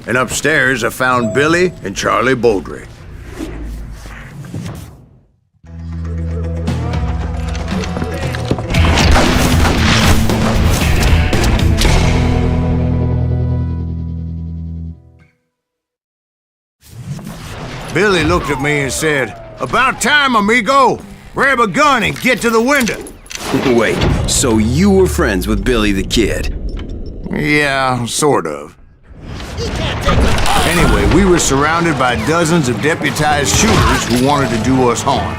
And upstairs, I found Billy and Charlie Beaudry. Billy looked at me and said, "About time, amigo! Grab a gun and get to the window!" Wait, so you were friends with Billy the Kid? Yeah, sort of. Anyway, we were surrounded by dozens of deputized shooters who wanted to do us harm.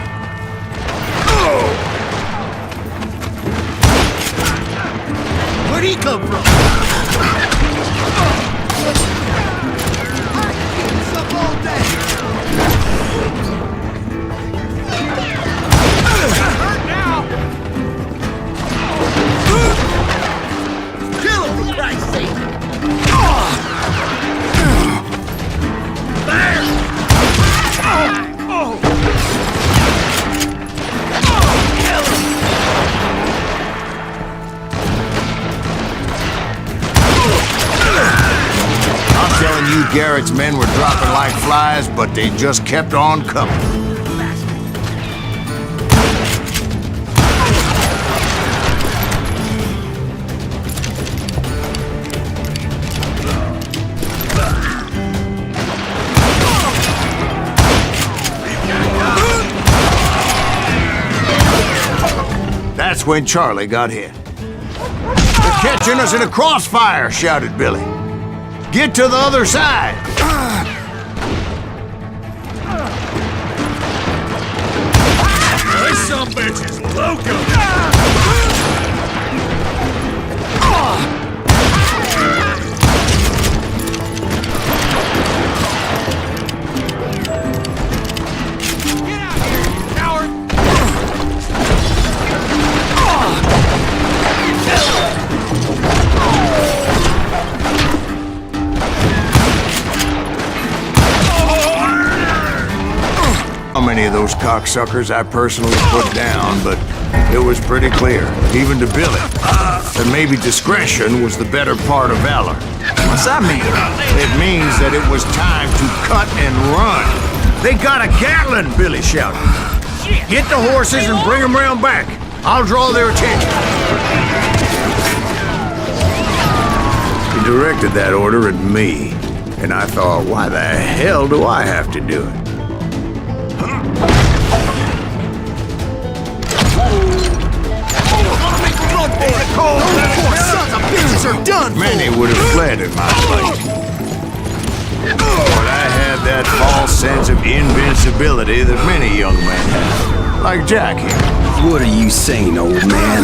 Where'd he come from? Kill him, for Christ's sake! I'm telling you, Garrett's men were dropping like flies, but they just kept on coming. That's when Charlie got hit. "They're catching us in a crossfire!" shouted Billy. "Get to the other side!" This sumbitch is loco! How many of those cocksuckers I personally put down, but it was pretty clear, even to Billy, that maybe discretion was the better part of valor. What's that mean? It means that it was time to cut and run. "They got a Gatling!" Billy shouted. "Get the horses and bring them round back. I'll draw their attention." He directed that order at me, and I thought, why the hell do I have to do it? Sons of bitches are done! Many would have fled in my place. But I had that false sense of invincibility that many young men have. Like Jack here. What are you saying, old man?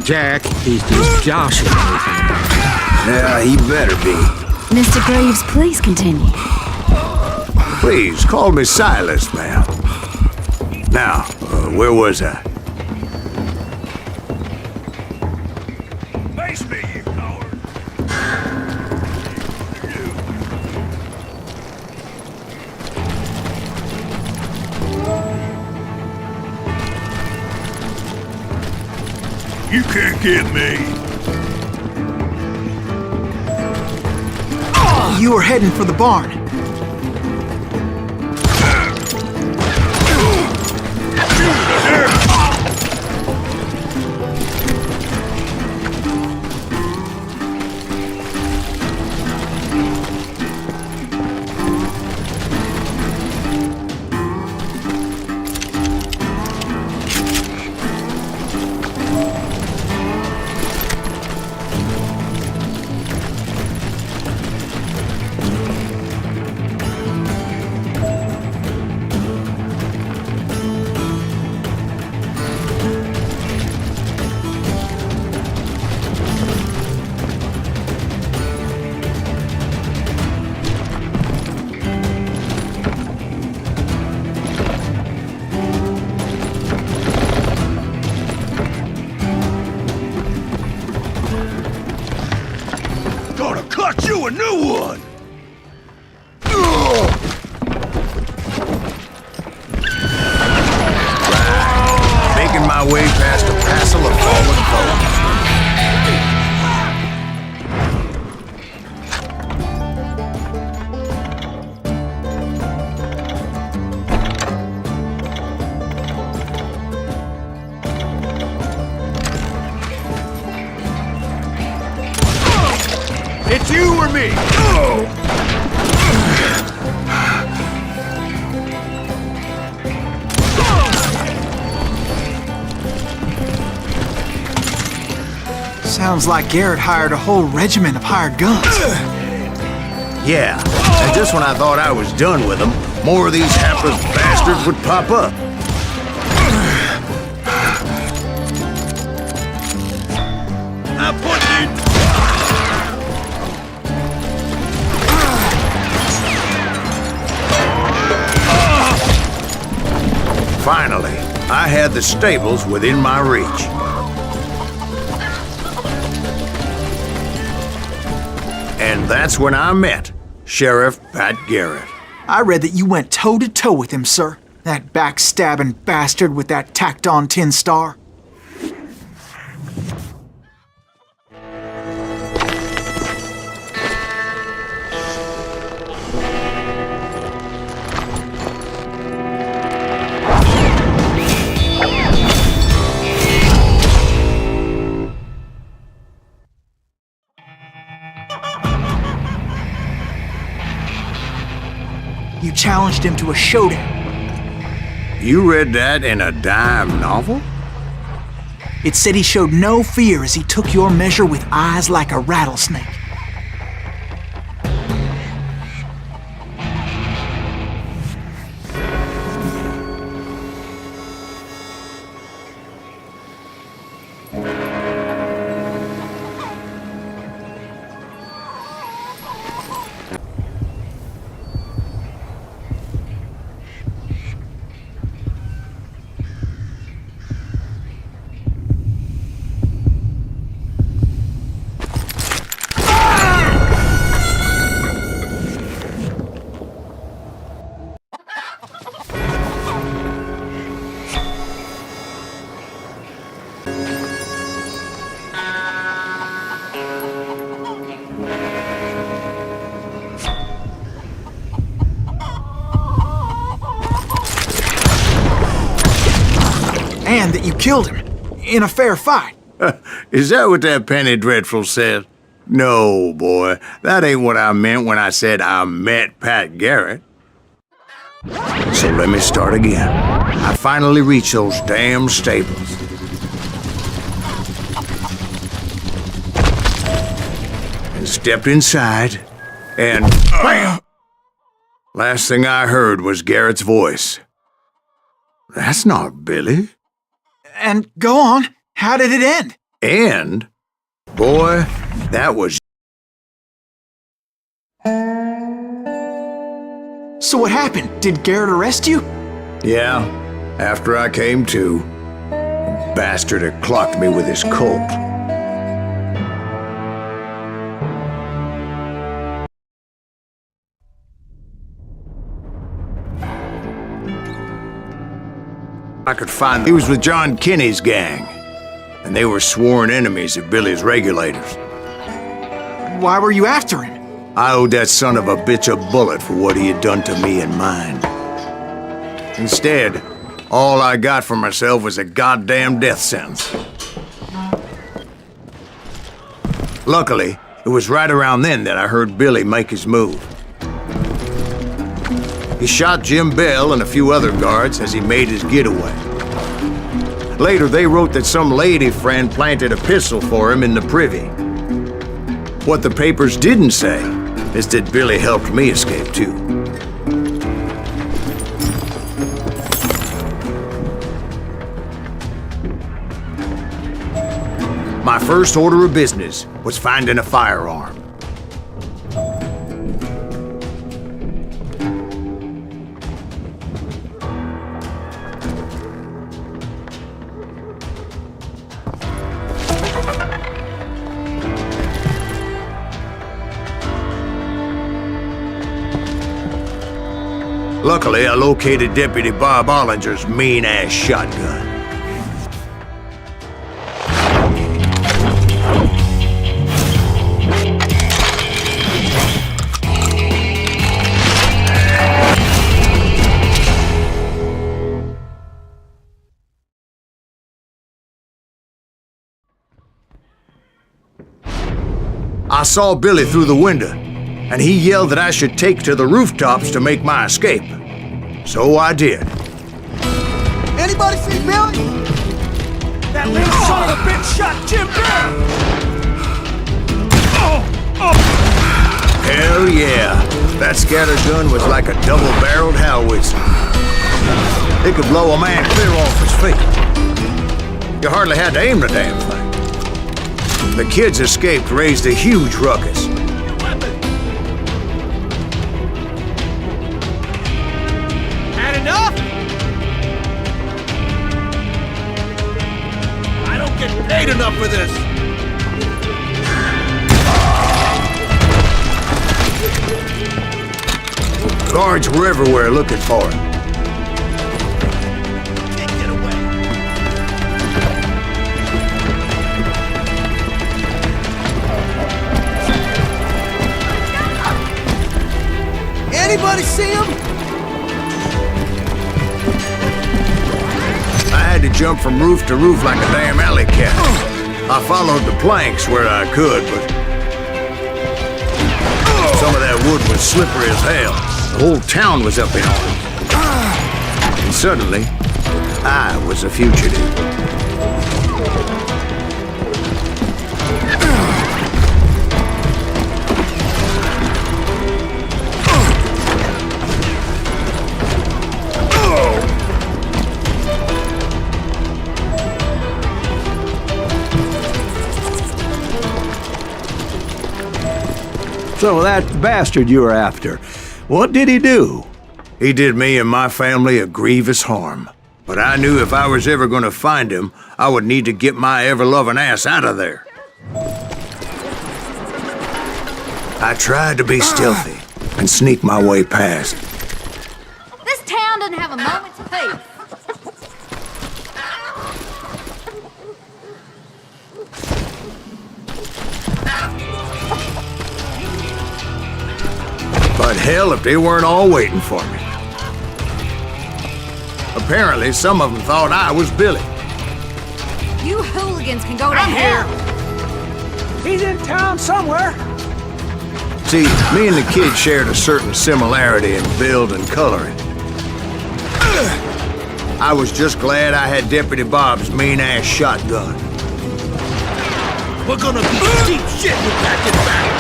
Jack, he's just joshing everything about you. Yeah, he better be. Mr. Graves, please continue. Please, call me Silas, ma'am. Now, where was I? Face me, you coward! You can't get me! You were heading for the barn. new one! Making my way past a passel of fallen foes. It's you or me! Sounds like Garrett hired a whole regiment of hired guns. Yeah, and just when I thought I was done with them, more of these hapless bastards would pop up. I put you... Finally, I had the stables within my reach. And that's when I met Sheriff Pat Garrett. I read that you went toe-to-toe with him, sir. That backstabbing bastard with that tacked-on tin star. You challenged him to a showdown. You read that in a dime novel? It said he showed no fear as he took your measure with eyes like a rattlesnake. And that you killed him in a fair fight. Is that what that Penny Dreadful said? No, boy, that ain't what I meant when I said I met Pat Garrett. So let me start again. I finally reached those damn stables. And stepped inside, and BAM! Last thing I heard was Garrett's voice. That's not Billy. And go on, how did it end? And, boy, that was... So what happened? Did Garrett arrest you? Yeah, after I came to, the bastard had clocked me with his Colt. I could find he was with John Kinney's gang, and they were sworn enemies of Billy's regulators. Why were you after him? I owed that son of a bitch a bullet for what he had done to me and mine. Instead, all I got for myself was a goddamn death sentence. Luckily, it was right around then that I heard Billy make his move. He shot Jim Bell and a few other guards as he made his getaway. Later, they wrote that some lady friend planted a pistol for him in the privy. What the papers didn't say is that Billy helped me escape too. My first order of business was finding a firearm. Luckily, I located Deputy Bob Ollinger's mean-ass shotgun. I saw Billy through the window, and he yelled that I should take to the rooftops to make my escape. So I did. Anybody see Billy? That little son of a bitch shot Jim down! Hell yeah. That scatter gun was like a double-barreled howitzer. It could blow a man clear off his feet. You hardly had to aim the damn thing. The kids escaped raised a huge ruckus. Had enough? I don't get paid enough for this. Guards were everywhere looking for him. Can't get away. Anybody see him? I had to jump from roof to roof like a damn alley cat. I followed the planks where I could, but some of that wood was slippery as hell. The whole town was up in arms. And suddenly, I was a fugitive. So that bastard you were after, what did he do? He did me and my family a grievous harm. But I knew if I was ever going to find him, I would need to get my ever-loving ass out of there. I tried to be stealthy and sneak my way past. This town doesn't have a moment's peace. But hell, if they weren't all waiting for me. Apparently, some of them thought I was Billy. You hooligans can go to hell. He's in town somewhere. See, me and the kid shared a certain similarity in build and coloring. I was just glad I had Deputy Bob's mean-ass shotgun. We're gonna be deep shit with that get back.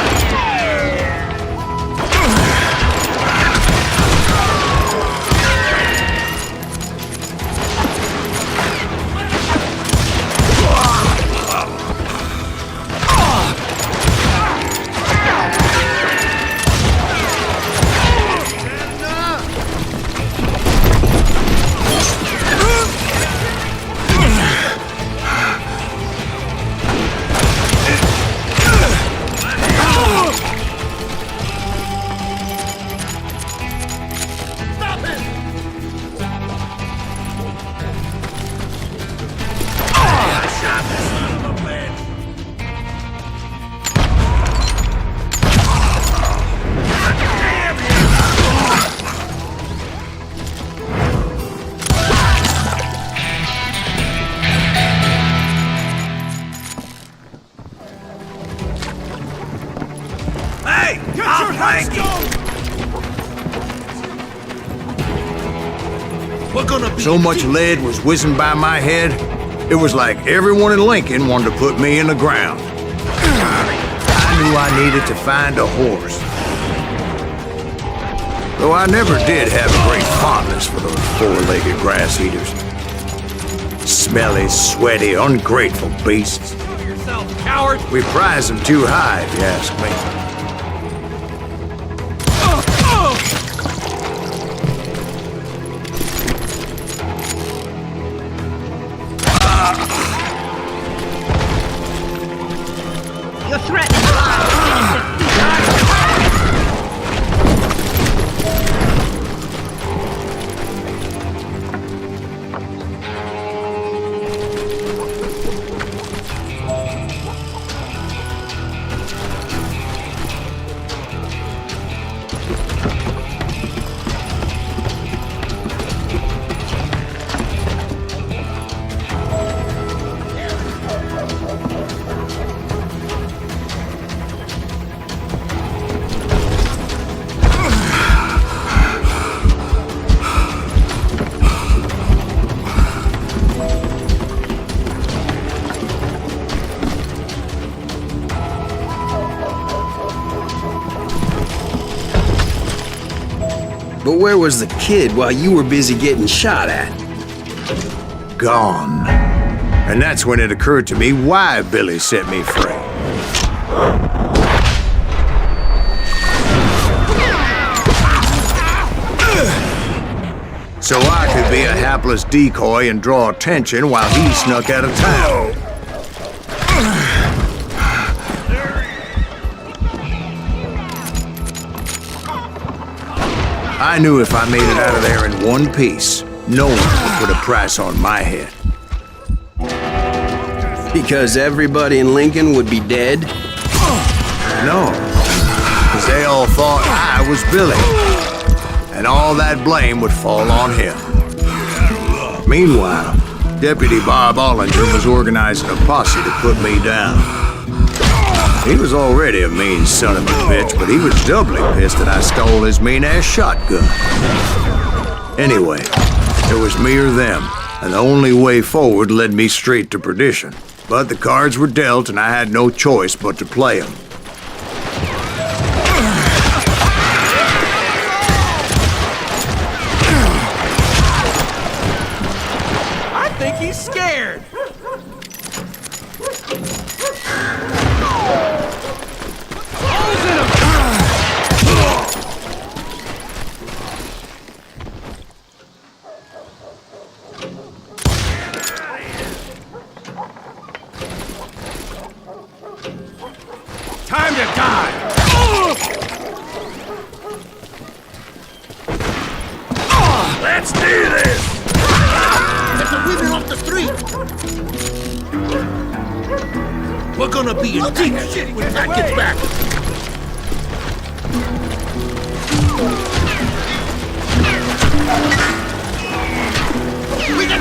So much lead was whizzing by my head, it was like everyone in Lincoln wanted to put me in the ground. I knew I needed to find a horse. Though I never did have a great fondness for those four-legged grass eaters. Smelly, sweaty, ungrateful beasts. Yourself, coward! We prize them too high, if you ask me. You're threatening But where was the kid while you were busy getting shot at? Gone. And that's when it occurred to me why Billy set me free. So I could be a hapless decoy and draw attention while he snuck out of town. I knew if I made it out of there in one piece, no one would put a price on my head. Because everybody in Lincoln would be dead? No, because they all thought I was Billy, and all that blame would fall on him. Meanwhile, Deputy Bob Ollinger was organizing a posse to put me down. He was already a mean son of a bitch, but he was doubly pissed that I stole his mean-ass shotgun. Anyway, it was me or them, and the only way forward led me straight to perdition. But the cards were dealt, and I had no choice but to play them. I think he's scared. Time to die! Let's do this! Get the women off the street! We're gonna be in deep shit when Pat gets back! We got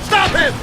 Stop him!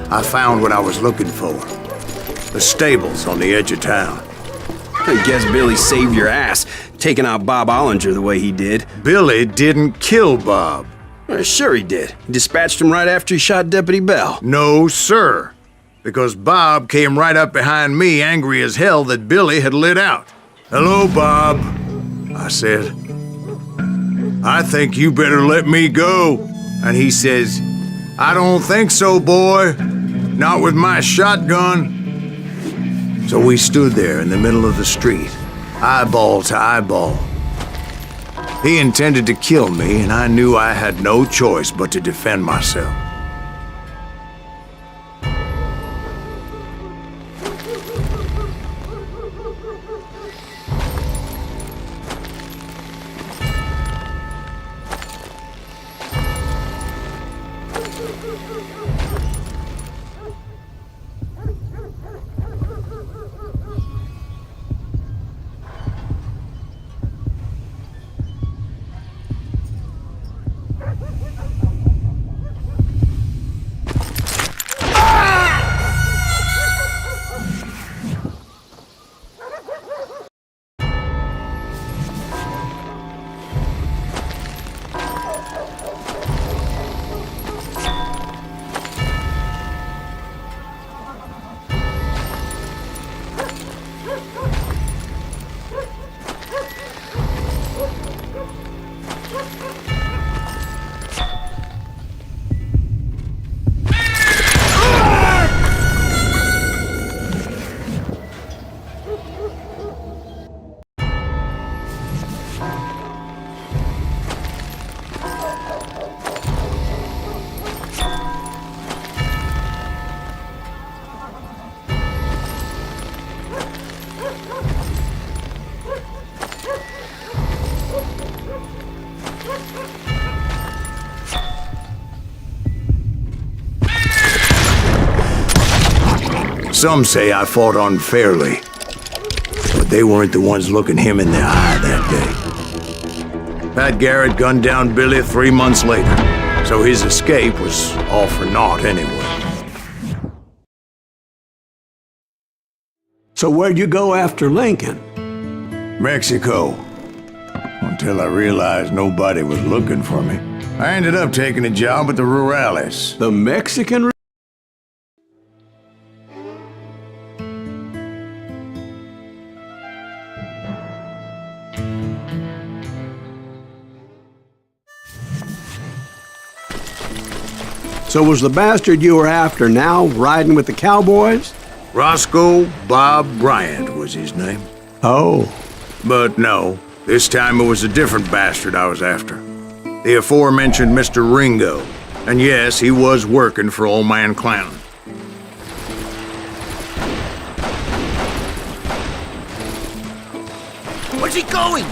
I found what I was looking for. The stables on the edge of town. I guess Billy saved your ass, taking out Bob Ollinger the way he did. Billy didn't kill Bob. Sure he did. He dispatched him right after he shot Deputy Bell. No, sir. Because Bob came right up behind me, angry as hell that Billy had lit out. "Hello, Bob," I said. "I think you better let me go." And he says, "I don't think so, boy. Not with my shotgun." So we stood there in the middle of the street, eyeball to eyeball. He intended to kill me, and I knew I had no choice but to defend myself. Some say I fought unfairly, but they weren't the ones looking him in the eye that day. Pat Garrett gunned down Billy 3 months later, so his escape was all for naught anyway. So where'd you go after Lincoln? Mexico. Until I realized nobody was looking for me. I ended up taking a job at the Rurales. The Mexican... So was the bastard you were after now riding with the cowboys? Roscoe Bob Bryant was his name. Oh. But no, this time it was a different bastard I was after. The aforementioned Mr. Ringo. And yes, he was working for Old Man Clanton. Where's he going?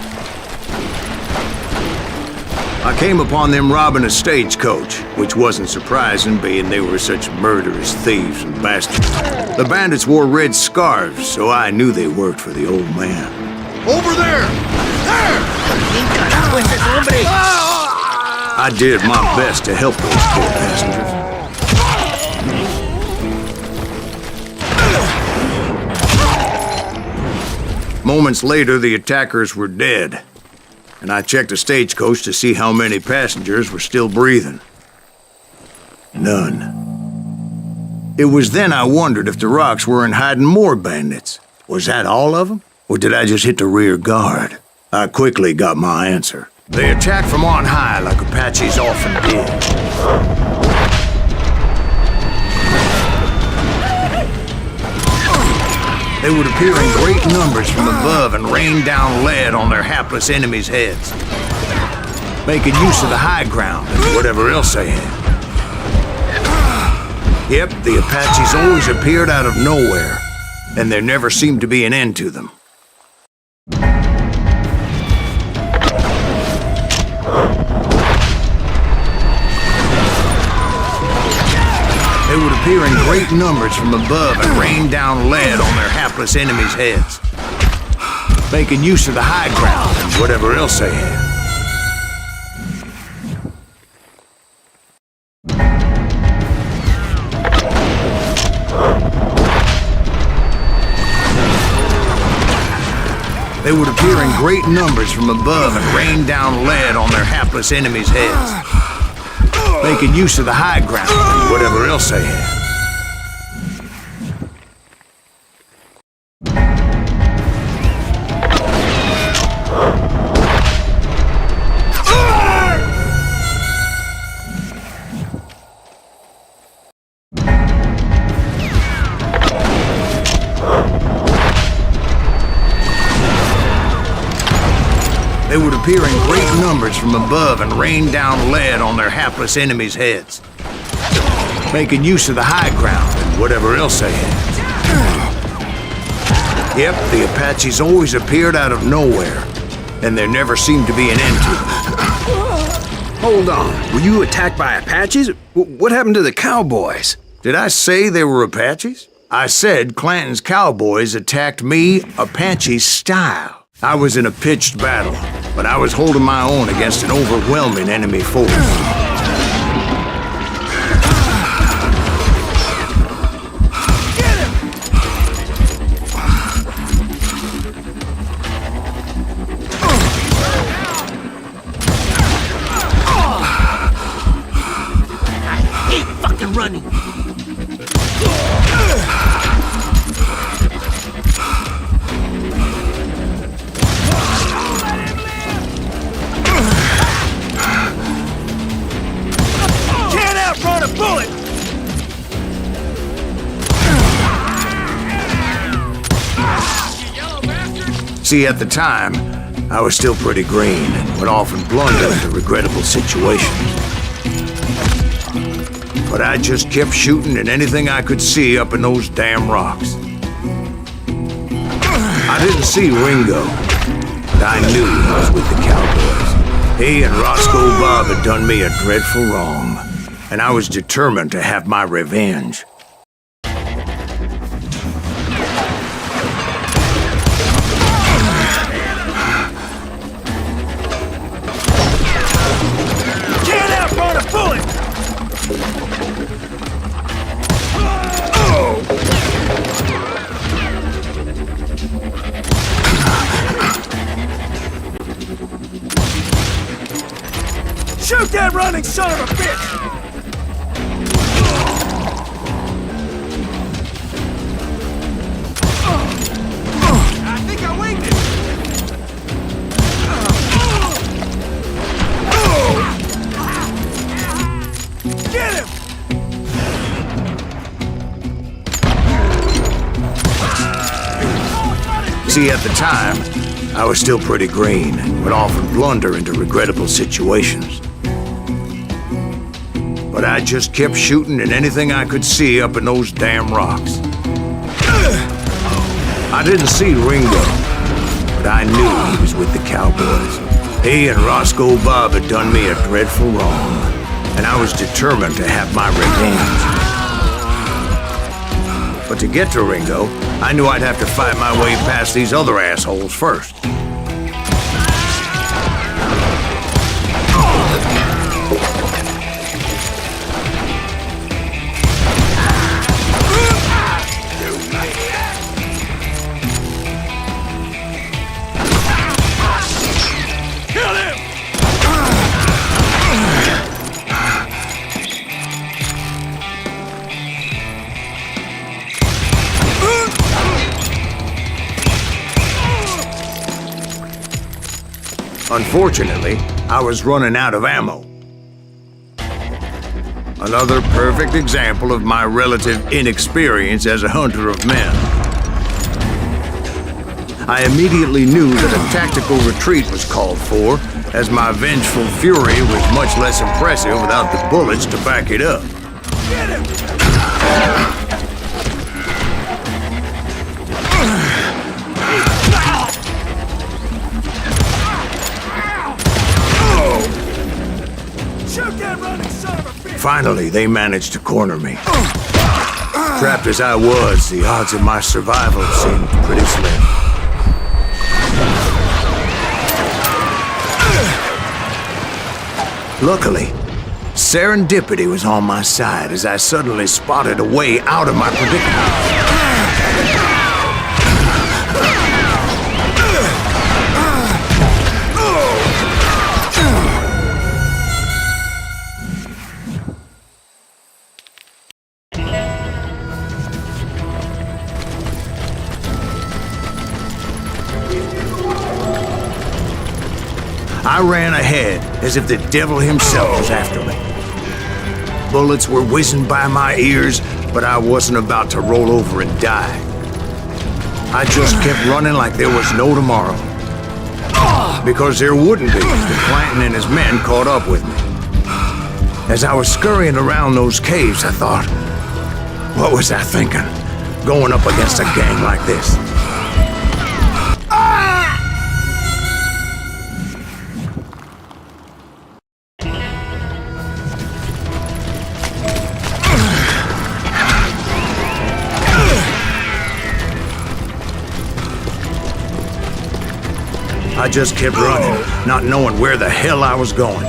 I came upon them robbing a stagecoach, which wasn't surprising, being they were such murderous thieves and bastards. The bandits wore red scarves, so I knew they worked for the old man. Over there! There! I did my best to help those poor passengers. Moments later, the attackers were dead, and I checked the stagecoach to see how many passengers were still breathing. None. It was then I wondered if the rocks weren't hiding more bandits. Was that all of them? Or did I just hit the rear guard? I quickly got my answer. They attacked from on high like Apaches often did. They would appear in great numbers from above and rain down lead on their hapless enemies' heads, making use of the high ground and whatever else they had. Yep, the Apaches always appeared out of nowhere, and there never seemed to be an end to them. They would appear in great numbers from above and rain down lead on their hapless enemies' heads, making use of the high ground and whatever else they had. They would appear in great numbers from above and rain down lead on their hapless enemies' heads, making use of the high ground and whatever else they had. They would appear in great numbers from above and rain down lead on their hapless enemies' heads, making use of the high ground and whatever else they had. Yep, the Apaches always appeared out of nowhere, and there never seemed to be an end to them. Hold on. Were you attacked by Apaches? What happened to the cowboys? Did I say they were Apaches? I said Clanton's cowboys attacked me Apache style. I was in a pitched battle, but I was holding my own against an overwhelming enemy force. Running. Can't outrun a bullet. See, at the time, I was still pretty green and would often blunder into regrettable situations. But I just kept shooting at anything I could see up in those damn rocks. I didn't see Ringo, but I knew he was with the cowboys. He and Roscoe Bob had done me a dreadful wrong, and I was determined to have my revenge. Can't outrun a bullet. Shoot that running son of a bitch! I think I winged it! Get him! See, at the time, I was still pretty green and would often blunder into regrettable situations. But I just kept shooting at anything I could see up in those damn rocks. I didn't see Ringo, but I knew he was with the cowboys. He and Roscoe Bob had done me a dreadful wrong, and I was determined to have my revenge. But to get to Ringo, I knew I'd have to fight my way past these other assholes first. Unfortunately, I was running out of ammo. Another perfect example of my relative inexperience as a hunter of men. I immediately knew that a tactical retreat was called for, as my vengeful fury was much less impressive without the bullets to back it up. Get him! Shoot that running son of a bitch! Finally, they managed to corner me. Trapped as I was, the odds of my survival seemed pretty slim. Luckily, serendipity was on my side as I suddenly spotted a way out of my predicament. I ran ahead as if the devil himself was after me. Bullets were whizzing by my ears, but I wasn't about to roll over and die. I just kept running like there was no tomorrow. Because there wouldn't be if Clanton and his men caught up with me. As I was scurrying around those caves, I thought, what was I thinking? Going up against a gang like this. I just kept running, not knowing where the hell I was going.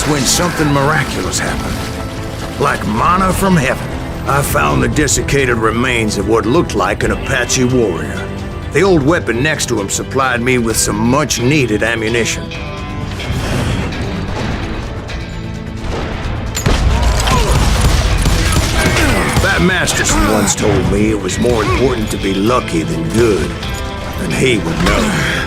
When something miraculous happened. Like manna from heaven, I found the desiccated remains of what looked like an Apache warrior. The old weapon next to him supplied me with some much-needed ammunition. That Masterson once told me it was more important to be lucky than good, and he would know.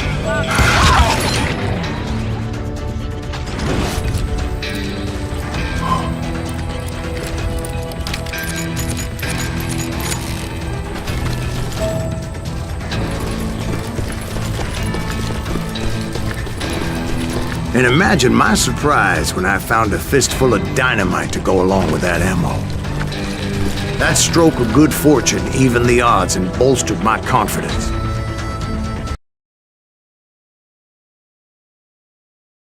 And imagine my surprise when I found a fistful of dynamite to go along with that ammo. That stroke of good fortune evened the odds and bolstered my confidence.